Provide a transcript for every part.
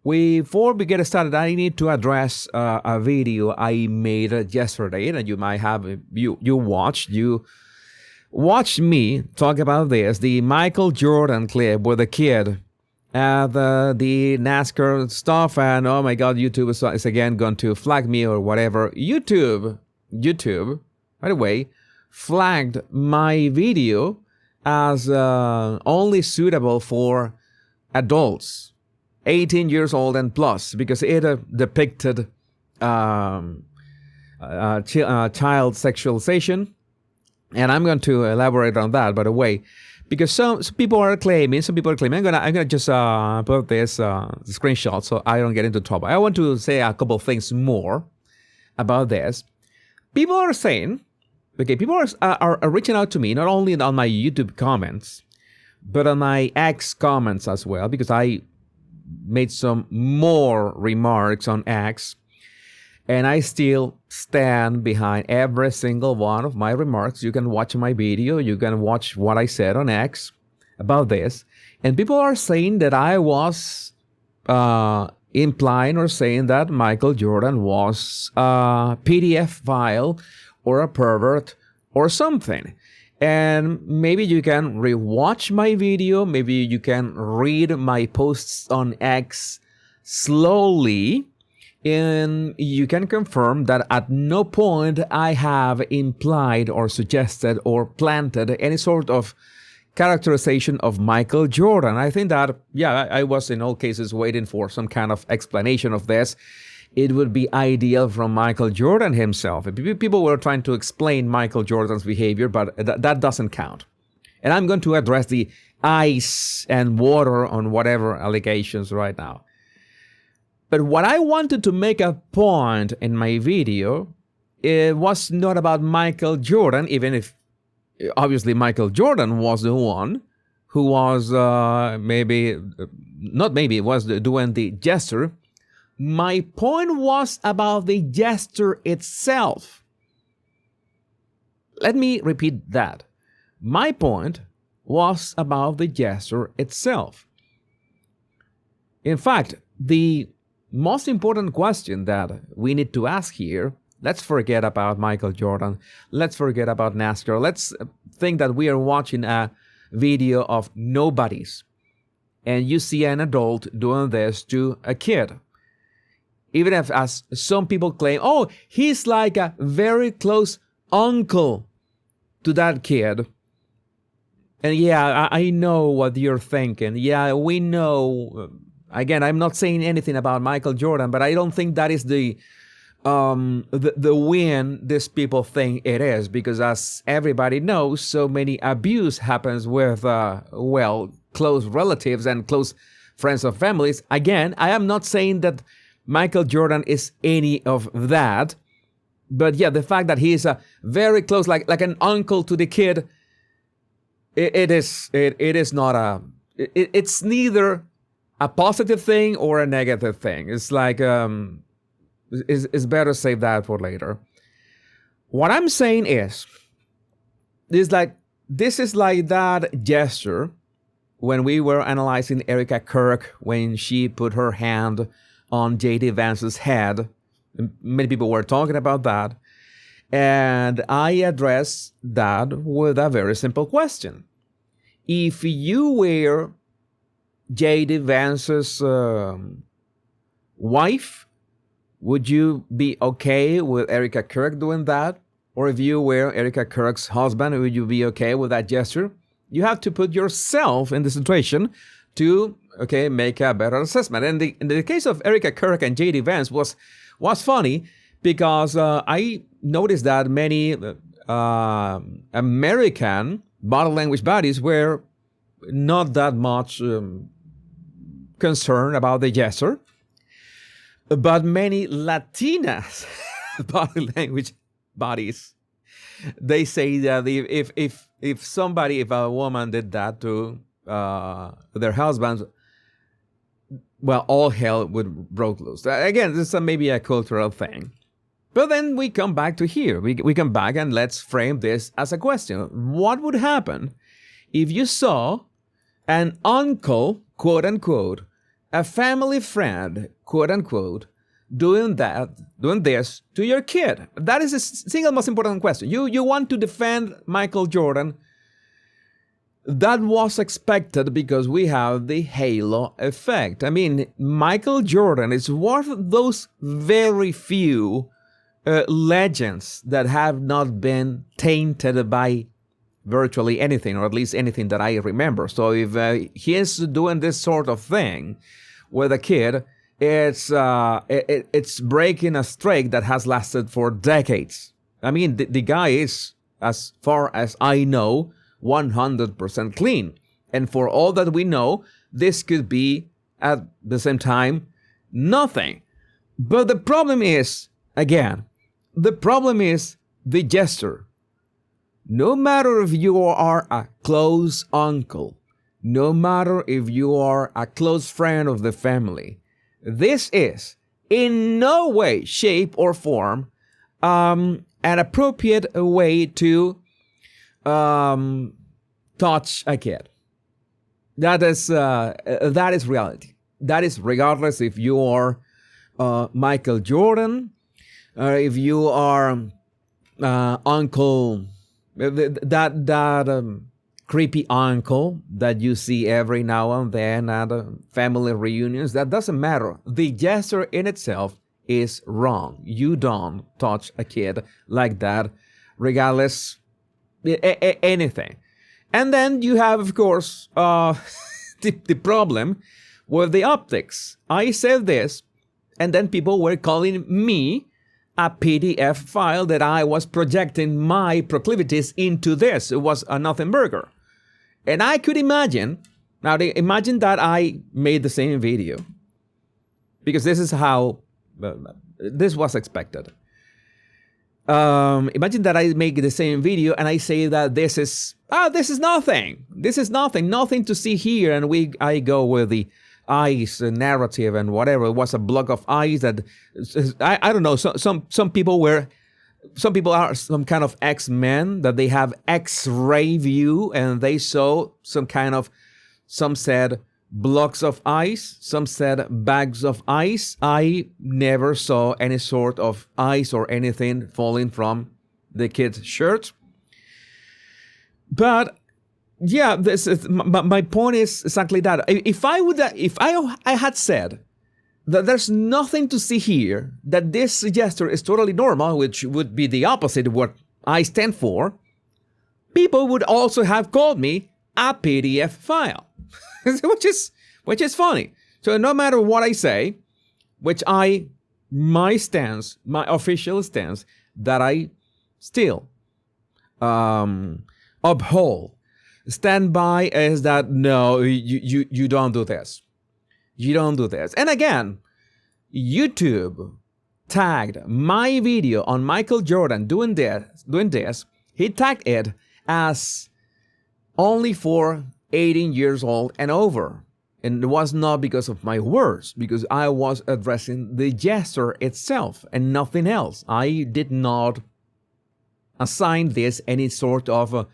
Before we get started, I need to address a video I made yesterday that you might have you watched me talk about this, the Michael Jordan clip with the kid at the NASCAR stuff, and oh my God, YouTube is again going to flag me or whatever. YouTube, by the way, flagged my video as only suitable for adults, 18 years old and plus, because it depicted child sexualization. And I'm going to elaborate on that, by the way, because some people are claiming, I'm gonna just put this screenshot so I don't get into trouble. I want to say a couple of things more about this. People are saying, people are reaching out to me, not only on my YouTube comments, but on my X comments as well, because I made some more remarks on X, and I still stand behind every single one of my remarks. You can watch my video, you can watch what I said on X about this, and people are saying that I was implying or saying that Michael Jordan was a PDF file or a pervert or something. And maybe you can rewatch my video, maybe you can read my posts on X slowly, and you can confirm that at no point I have implied or suggested or planted any sort of characterization of Michael Jordan. I think that, I was in all cases waiting for some kind of explanation of this. It would be ideal from Michael Jordan himself. People were trying to explain Michael Jordan's behavior, but that doesn't count. And I'm going to address the ice and water on whatever allegations right now. But what I wanted to make a point in my video, it was not about Michael Jordan, even if obviously Michael Jordan was the one who was doing the gesture. My point was about the gesture itself. Let me repeat that. My point was about the gesture itself. In fact, the most important question that we need to ask here, let's forget about Michael Jordan, let's forget about NASCAR, let's think that we are watching a video of nobodies, and you see an adult doing this to a kid. Even if, as some people claim, oh, he's like a very close uncle to that kid. And I know what you're thinking. Yeah, we know. Again, I'm not saying anything about Michael Jordan, but I don't think that is the win these people think it is. Because as everybody knows, so many abuse happens with, close relatives and close friends of families. Again, I am not saying that Michael Jordan is any of that, but the fact that he is a very close, like an uncle to the kid, it's neither a positive thing or a negative thing. It's like it's better save that for later. What I'm saying is like this is like that gesture when we were analyzing Erica Kirk when she put her hand on J.D. Vance's head. Many people were talking about that. And I addressed that with a very simple question. If you were J.D. Vance's wife, would you be okay with Erica Kirk doing that? Or if you were Erica Kirk's husband, would you be okay with that gesture? You have to put yourself in the situation to make a better assessment. And in the case of Erica Kirk and J.D. Vance was funny because I noticed that many American body language bodies were not that much concerned about the gesture, but many Latinas body language bodies, they say that if a woman did that to their husbands, well, all hell would broke loose. Again, this is maybe a cultural thing. But then we come back to here. We come back and let's frame this as a question. What would happen if you saw an uncle, quote unquote, a family friend, quote unquote, doing this to your kid? That is the single most important question. You want to defend Michael Jordan. That was expected because we have the halo effect. I mean, Michael Jordan is one of those very few legends that have not been tainted by virtually anything, or at least anything that I remember. So if he is doing this sort of thing with a kid, it's breaking a streak that has lasted for decades. I mean, the guy is, as far as I know, 100% clean. And for all that we know, this could be, at the same time, nothing. But the problem is, again, the gesture. No matter if you are a close uncle, no matter if you are a close friend of the family, this is in no way, shape, or form an appropriate way to touch a kid. That is reality. That is regardless if you are Michael Jordan, or if you are Uncle, that creepy uncle that you see every now and then at family reunions. That doesn't matter. The gesture in itself is wrong. You don't touch a kid like that, regardless anything. And then you have, of course, the problem with the optics. I said this, and then people were calling me a PDF file that I was projecting my proclivities into this. It was a nothing burger. And I could imagine, imagine that I made the same video, because this is how this was expected. Imagine that I make the same video and I say that this is nothing. This is nothing to see here. And I go with the ice narrative and whatever. It was a block of ice that, I don't know, some people are some kind of X-Men, that they have X-ray view, and they saw some said blocks of ice, some said bags of ice. I never saw any sort of ice or anything falling from the kid's shirt. But yeah, my point is exactly that. If I had said that there's nothing to see here, that this gesture is totally normal, which would be the opposite of what I stand for, people would also have called me a PDF file, which is funny. So no matter what I say, my official stance, that I still uphold, stand by, is that no, you don't do this. You don't do this. And again, YouTube tagged my video on Michael Jordan doing this. He tagged it as only for 18 years old and over. And it was not because of my words, because I was addressing the gesture itself and nothing else. I did not assign this any sort of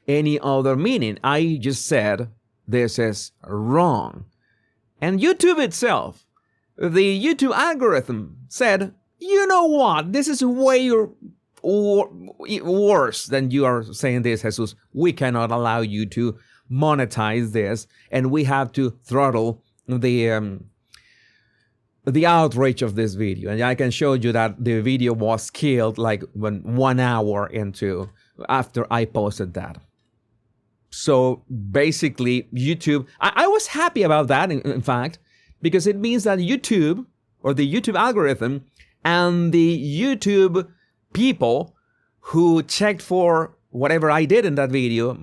any other meaning. I just said this is wrong. And YouTube itself, the YouTube algorithm said, you know what, this is way worse than you are saying this, Jesus. We cannot allow you to monetize this, and we have to throttle the outrage of this video. And I can show you that the video was killed like 1 hour after I posted that. So basically, YouTube, I was happy about that, in fact, because it means that YouTube, or the YouTube algorithm, and the YouTube people who checked for whatever I did in that video,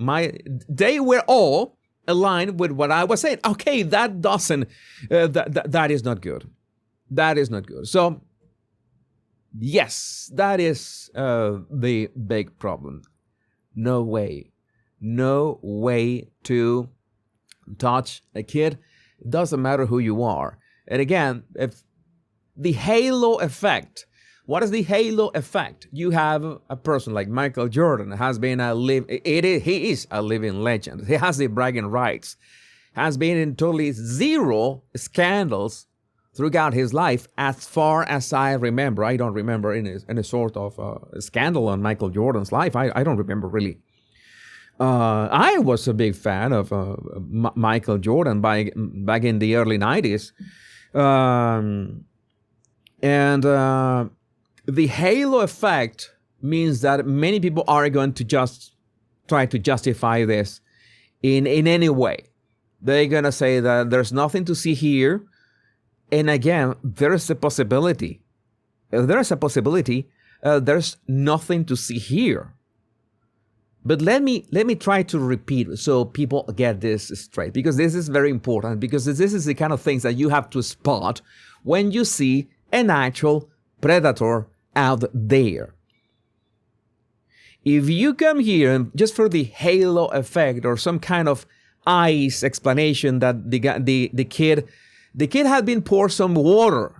they were all aligned with what I was saying. Okay, that is not good. That is not good. So, yes, that is the big problem. No way to touch a kid. It doesn't matter who you are. And again, if the halo effect, what is the halo effect? You have a person like Michael Jordan, has been he is a living legend. He has the bragging rights. has been in totally zero scandals throughout his life, as far as I remember. I don't remember any sort of scandal on Michael Jordan's life. I don't remember really. I was a big fan of Michael Jordan back in the early 90s. And the halo effect means that many people are going to just try to justify this in any way. They're going to say that there's nothing to see here. And again, there's a possibility. There's nothing to see here. But let me try to repeat so people get this straight, because this is very important, because this is the kind of things that you have to spot when you see an actual predator out there. If you come here and just for the halo effect or some kind of ice explanation that the kid had been poured some water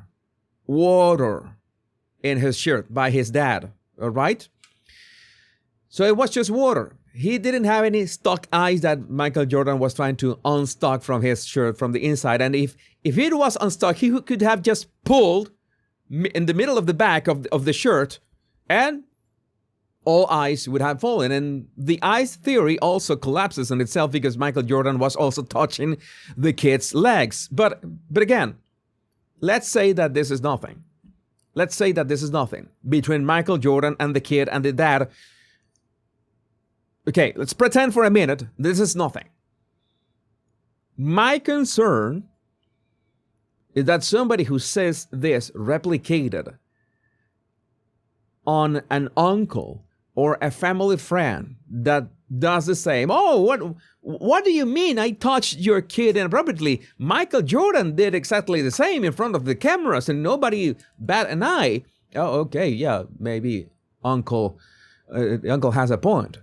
in his shirt by his dad, all right? So it was just water. He didn't have any stuck ice that Michael Jordan was trying to unstuck from his shirt from the inside. And if it was unstuck, he could have just pulled in the middle of the back of the shirt, and all ice would have fallen. And the ice theory also collapses on itself because Michael Jordan was also touching the kid's legs. But again, let's say that this is nothing. Let's say that this is nothing between Michael Jordan and the kid and the dad. Okay, let's pretend for a minute this is nothing. My concern is that somebody who says this replicated on an uncle or a family friend that does the same. Oh, what do you mean I touched your kid inappropriately? Michael Jordan did exactly the same in front of the cameras and nobody bat an eye. Oh, okay, yeah, maybe uncle has a point.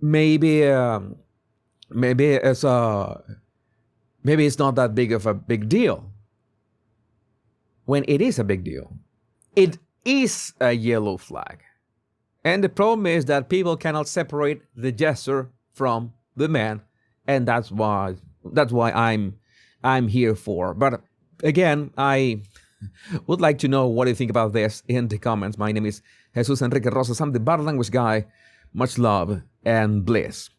Maybe it's not that big of a big deal. When it is a big deal, it is a yellow flag. And the problem is that people cannot separate the gesture from the man, and that's why I'm here for. But again, I would like to know what you think about this in the comments. My name is Jesus Enrique Rosas. I'm the Bad Language Guy. Much love and bliss.